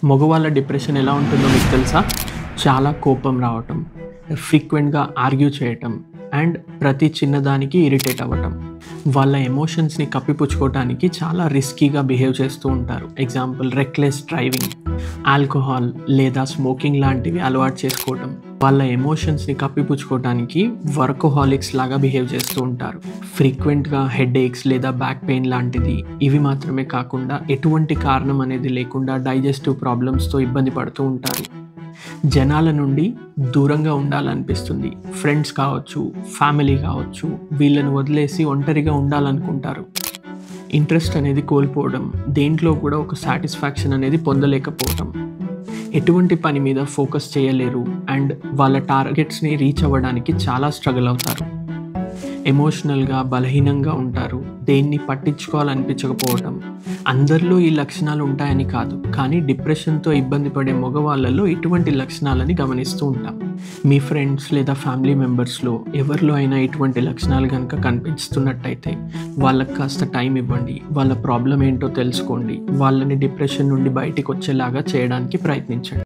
మగవాళ్ళ డిప్రెషన్ ఎలా ఉంటుందో మీకు తెలుసా? చాలా కోపం రావటం, ఫ్రీక్వెంట్‌గా ఆర్గ్యూ చేయటం అండ్ ప్రతి చిన్నదానికి ఇరిటేట్ అవ్వటం. వాళ్ళ ఎమోషన్స్‌ని కప్పిపుచ్చుకోవటానికి చాలా రిస్కీగా బిహేవ్ చేస్తూ ఉంటారు. ఎగ్జాంపుల్ రెక్లెస్ డ్రైవింగ్, ఆల్కహాల్ లేదా స్మోకింగ్ లాంటివి అలవాటు చేసుకోవటం. వాళ్ళ ఎమోషన్స్‌ని కప్పిపుచ్చుకోవటానికి వర్కహాలిక్స్ లాగా బిహేవ్ చేస్తూ ఉంటారు. ఫ్రీక్వెంట్‌గా హెడేక్స్ లేదా బ్యాక్ పెయిన్ లాంటిది. ఇవి మాత్రమే కాకుండా ఎటువంటి కారణం అనేది లేకుండా డైజెస్టివ్ ప్రాబ్లమ్స్‌తో ఇబ్బంది పడుతూ ఉంటారు. జనాల నుండి దూరంగా ఉండాలనిపిస్తుంది. ఫ్రెండ్స్ కావచ్చు, ఫ్యామిలీ కావచ్చు, వీళ్ళని వదిలేసి ఒంటరిగా ఉండాలనుకుంటారు. ఇంట్రెస్ట్ అనేది కోల్పోవడం, దేంట్లో కూడా ఒక సాటిస్ఫాక్షన్ అనేది పొందలేకపోవటం, ఎటువంటి పని మీద ఫోకస్ చేయలేరు అండ్ వాళ్ళ టార్గెట్స్ని రీచ్ అవ్వడానికి చాలా స్ట్రగుల్ అవుతారు. ఎమోషనల్గా బలహీనంగా ఉంటారు. దేన్ని పట్టించుకోవాలనిపించకపోవటం. అందరిలో ఈ లక్షణాలు ఉంటాయని కాదు, కానీ డిప్రెషన్తో ఇబ్బంది పడే మగవాళ్ళలో ఇటువంటి లక్షణాలని గమనిస్తూ ఉంటాం. మీ ఫ్రెండ్స్ లేదా ఫ్యామిలీ మెంబర్స్లో ఎవరిలో అయినా ఇటువంటి లక్షణాలు కనుక కనిపిస్తున్నట్టయితే వాళ్ళకి కాస్త టైం ఇవ్వండి. వాళ్ళ ప్రాబ్లం ఏంటో తెలుసుకోండి. వాళ్ళని డిప్రెషన్ నుండి బయటికి వచ్చేలాగా చేయడానికి ప్రయత్నించండి.